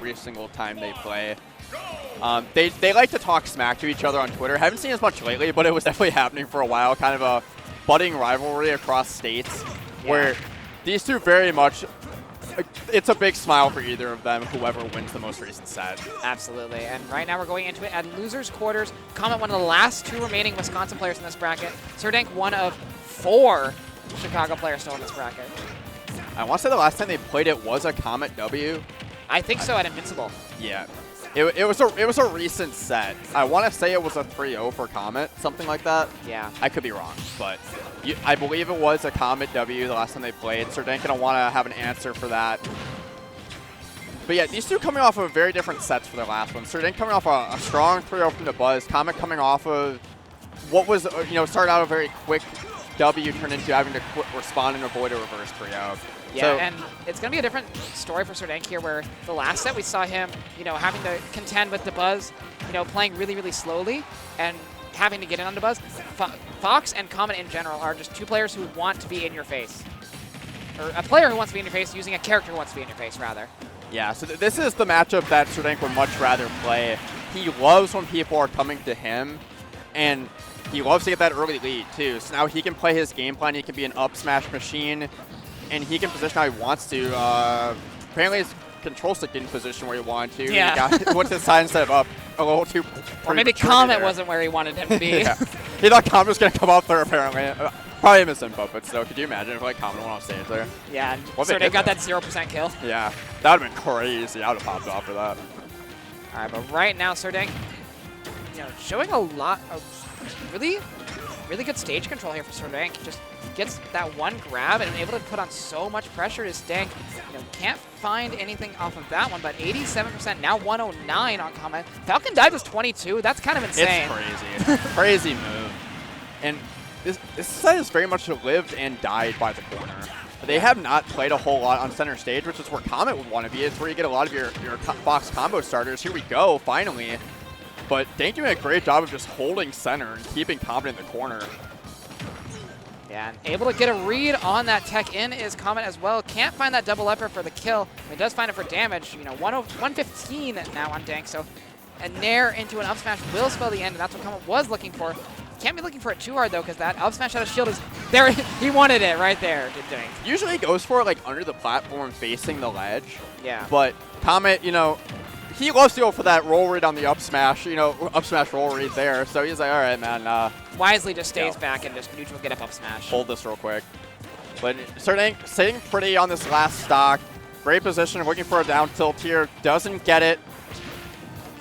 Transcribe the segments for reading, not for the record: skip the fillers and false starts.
every single time they play. They like to talk smack to each other on Twitter. Haven't seen as much lately, but it was definitely happening for a while. Kind of a budding rivalry across states where these two very much, it's a big smile for either of them, whoever wins the most recent set. Absolutely. And right now we're going into it at losers quarters. Comet, one of the last 2 remaining Wisconsin players in this bracket. Dank, one of 4 Chicago players still in this bracket. I want to say the last time they played it was a Comet W. I think so, at Invincible. Yeah. It was a recent set. I want to say it was a 3-0 for Comet, something like that. Yeah. I could be wrong, but I believe it was a Comet W the last time they played. Dank gonna want to have an answer for that. But yeah, these two coming off of very different sets for their last one. Dank coming off a strong 3-0 from the Buzz. Comet coming off of what was started out a very quick W, turned into having to respond and avoid a reverse 3-0. Yeah, so, and it's going to be a different story for Dank here, where the last set we saw him, having to contend with the Buzz, playing really, really slowly and having to get in on the Buzz. Fox and Comet in general are just 2 players who want to be in your face. Or a player who wants to be in your face using a character who wants to be in your face, rather. Yeah, so this is the matchup that Dank would much rather play. He loves when people are coming to him, and he loves to get that early lead, too. So now he can play his game plan. He can be an up smash machine, and he can position how he wants to. Apparently his control stick didn't position where he wanted to. Yeah. He went to the side instead of up a little too. Or maybe Comet wasn't where he wanted him to be. Yeah. He thought Comet was going to come up there, apparently. Probably a misinfo, but still, could you imagine if Comet went off stage there? Yeah, and Dank got that 0% kill. Yeah, that would have been crazy. I would have popped off for that. All right, but right now, Dank, showing a lot of really, really good stage control here for Dank. Just gets that one grab and able to put on so much pressure to Dank. Can't find anything off of that one, but 87%, now 109 on Comet. Falcon dive was 22. That's kind of insane. It's crazy. Crazy move. And this set is very much lived and died by the corner. They have not played a whole lot on center stage, which is where Comet would want to be. It's where you get a lot of your box combo starters. Here we go, finally. But Dank doing a great job of just holding center and keeping Comet in the corner. Yeah, and able to get a read on that tech in is Comet as well. Can't find that double upper for the kill. He does find it for damage. 115 now on Dank. So a nair into an up smash will spell the end, and that's what Comet was looking for. Can't be looking for it too hard, though, because that up smash out of shield is there. He wanted it right there, did Dank. Usually he goes for it under the platform facing the ledge. Yeah. But Comet, he loves to go for that roll read on the up smash, up smash roll read there. So he's like, all right, man. Wisely just stays back and just neutral get up smash. Hold this real quick. But Dank sitting pretty on this last stock. Great position, looking for a down tilt here. Doesn't get it.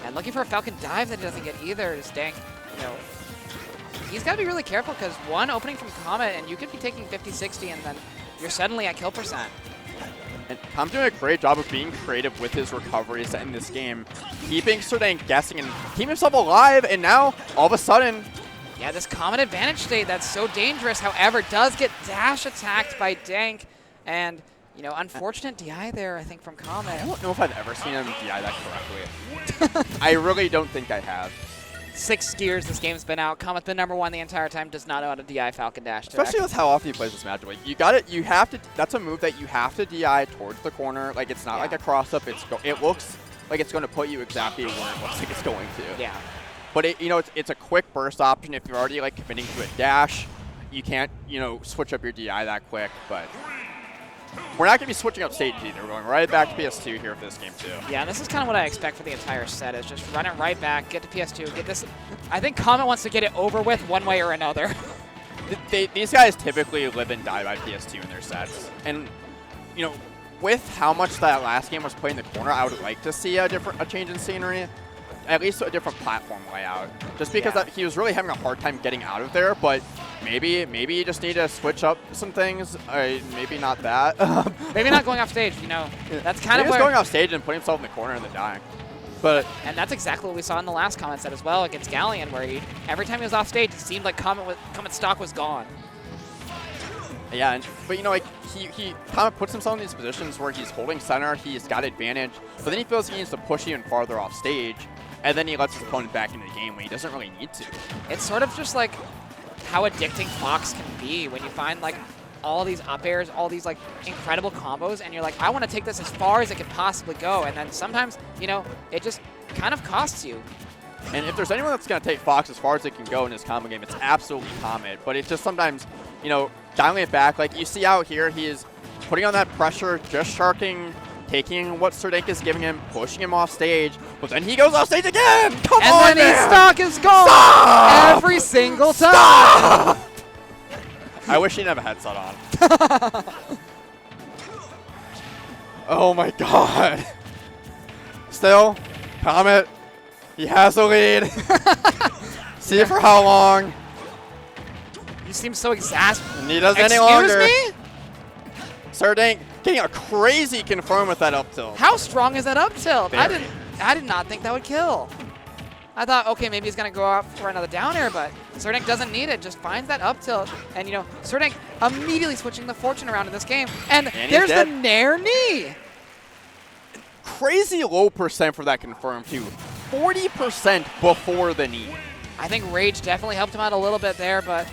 And looking for a Falcon dive that he doesn't get either is Dank. He's got to be really careful because one opening from Comet and you could be taking 50-60 and then you're suddenly at kill percent. And Comet's doing a great job of being creative with his recoveries in this game, keeping Dank guessing and keeping himself alive, and now, all of a sudden... Yeah, this Comet advantage state that's so dangerous, however, does get dash attacked by Dank, and, unfortunate DI there, I think, from Comet. I don't know if I've ever seen him DI that correctly. I really don't think I have. 6 years this game's been out. Comet, the #1 the entire time, does not know how to DI Falcon dash. Especially with how often he plays this matchup. You have to. That's a move that you have to DI towards the corner. It's not like a cross up. It looks like it's going to put you exactly where it looks like it's going to. Yeah. But it's a quick burst option. If you're already committing to a dash, you can't switch up your DI that quick. But we're not going to be switching up stage either. We're going right back to PS2 here for this game too. Yeah, and this is kind of what I expect for the entire set, is just run it right back, get to PS2, get this. I think Comet wants to get it over with one way or another. These guys typically live and die by PS2 in their sets. And, with how much that last game was played in the corner, I would like to see a change in scenery. At least a different platform layout. Just because he was really having a hard time getting out of there, but maybe you just need to switch up some things. Maybe not that. Maybe not going off stage, That's kind of where... going off stage and putting himself in the corner and then dying. And that's exactly what we saw in the last Comet set as well against Galleon, where every time he was off stage, it seemed like Comet stock was gone. Yeah, but Comet puts himself in these positions where he's holding center, he's got advantage, but then he feels he needs to push even farther off stage. And then he lets his opponent back into the game when he doesn't really need to. It's sort of just like how addicting Fox can be when you find all these up airs, all these like incredible combos, and you're like, I want to take this as far as it can possibly go, and then sometimes, you know, it just kind of costs you. And if there's anyone that's going to take Fox as far as it can go in this combo game, it's absolutely Comet. But it's just sometimes, you know, dialing it back. Like you see out here, he is putting on that pressure, just sharking, taking what Sir Dank is giving him, pushing him off stage. But then he goes off stage again! Come on, And then his man! stock is gone Stop! every single time! Stop! I wish he didn't have a headset on. Oh my god. Still, Comet, he has a lead. See it for how long. You seem so exasperated. And he doesn't any longer. Excuse me? Sir Dank getting a crazy confirm with that up tilt. How strong is that up tilt? Very. I did not think that would kill. I thought, okay, maybe he's going to go out for another down air, but Sir Dank doesn't need it. Just finds that up tilt. And, you know, Sir Dank immediately switching the fortune around in this game. And there's the Nair knee. Crazy low percent for that confirm, too. 40% before the knee. I think Rage definitely helped him out a little bit there, but,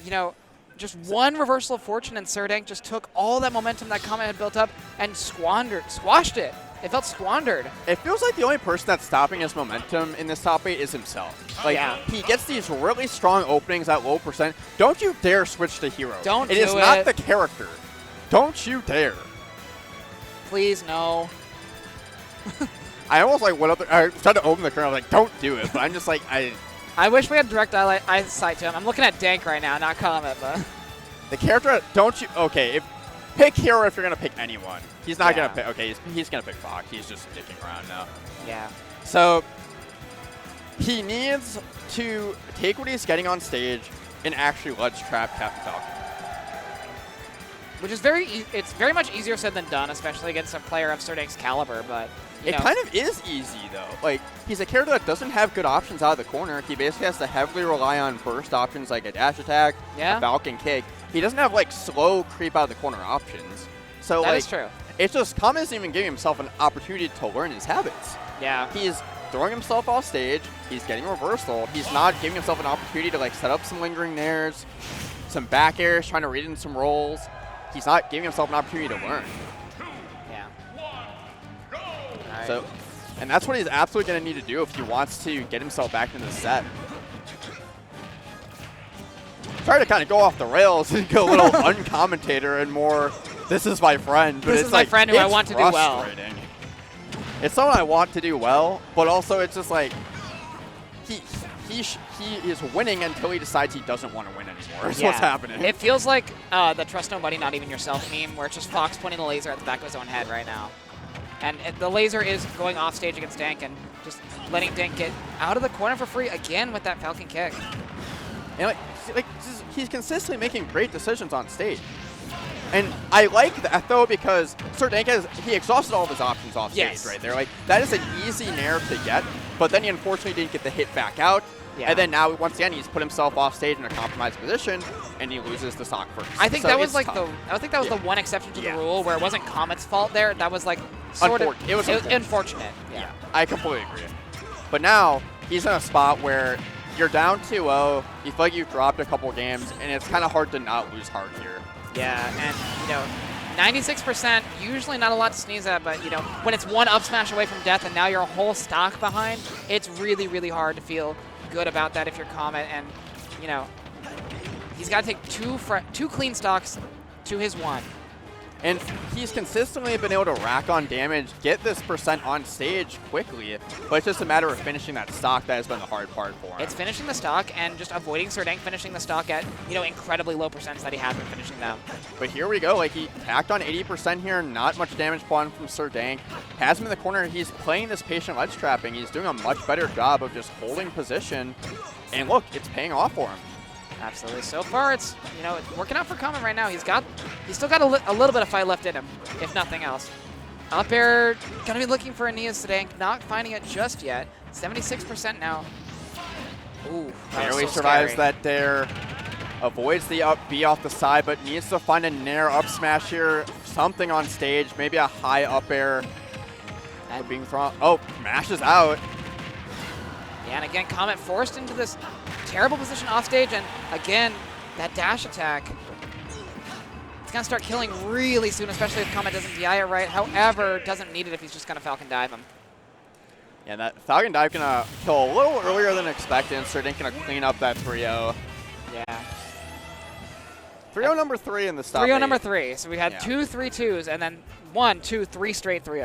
you know, just one reversal of fortune, and Sir Dank just took all that momentum that Comet had built up and squashed it. It felt squandered. It feels like the only person that's stopping his momentum in this top 8 is himself. Like, he gets these really strong openings at low percent. Don't you dare switch to hero. Don't do it. It is not the character. Don't you dare. Please, no. I almost like what other. I tried to open the current. I was like, don't do it. But I'm just like, I wish we had direct eyesight to him. I'm looking at Dank right now, not Comet, but. The character, don't you. Okay, pick hero if you're going to pick anyone. He's not going to pick. Okay, he's going to pick Fox. He's just sticking around now. Yeah. So he needs to take what he's getting on stage and actually ledge trap Captain Falcon. Which is it's very much easier said than done, especially against a player of Sir Dank's caliber, but. It kind of is easy, though. Like, he's a character that doesn't have good options out of the corner. He basically has to heavily rely on burst options like a dash attack, a Falcon kick. He doesn't have, like, slow creep out of the corner options. So, that is true. It's just Comet isn't even giving himself an opportunity to learn his habits. Yeah. He's throwing himself off stage. He's getting reversal. He's not giving himself an opportunity to, like, set up some lingering nairs, some back airs, trying to read in some rolls. He's not giving himself an opportunity to learn. So, and that's what he's absolutely going to need to do if he wants to get himself back into the set. Try to kind of go off the rails and go a little uncommentator and more, this is my friend. But this it's is my friend who I want to do well. It's someone I want to do well, but also it's just like, he is winning until he decides he doesn't want to win anymore. That's what's happening. It feels like the trust nobody, not even yourself meme, where it's just Fox pointing the laser at the back of his own head right now. And the laser is going off stage against Dank and just letting Dank get out of the corner for free again with that Falcon kick. And he's consistently making great decisions on stage. And I like that, though, because Sir Dank he exhausted all of his options off stage right there. Like, that is an easy nair to get, but then he unfortunately didn't get the hit back out. Yeah. And then now, once again, he's put himself off stage in a compromised position, and he loses the stock first. I think that was like the one exception to the rule where it wasn't Comet's fault there. That was like sort of it was unfortunate. Yeah, I completely agree. But now he's in a spot where you're down 2-0. You feel like you've dropped a couple games, and it's kind of hard to not lose heart here. Yeah, and you know, 96%, usually not a lot to sneeze at, but you know, when it's one up smash away from death and now you're a whole stock behind, it's really, really hard to feel good about that if you're Comet. And you know, he's got to take two clean stocks to his one. And he's consistently been able to rack on damage, get this percent on stage quickly, but it's just a matter of finishing that stock that has been the hard part for him. It's finishing the stock and just avoiding Sir Dank finishing the stock at, you know, incredibly low percents that he has been finishing them. But here we go. Like, he tacked on 80% here, not much damage spawn from Sir Dank. Has him in the corner. He's playing this patient ledge trapping. He's doing a much better job of just holding position. And look, it's paying off for him. Absolutely. So far, it's, you know, it's working out for Comet right now. He's still got a little bit of fight left in him, if nothing else. Up air, gonna be looking for Aeneas today. Not finding it just yet. 76% now. Ooh, barely survives that dare. Avoids the up B off the side, but needs to find a nair up smash here. Something on stage, maybe a high up air. And being thrown. Oh, mashes out. Yeah, and again, Comet forced into this terrible position off stage, and again, that dash attack. going to start killing really soon, especially if Comet doesn't DI it right. However, doesn't need it if he's just going to Falcon dive him. Yeah, that Falcon dive going to kill a little earlier than expected, and Dank going to clean up that 3-0. Yeah. 3-0 number 3 in the stop. 3-0 number 3. So we had Yeah. 2 3-2s and then 1, 2, 3 straight 3-0.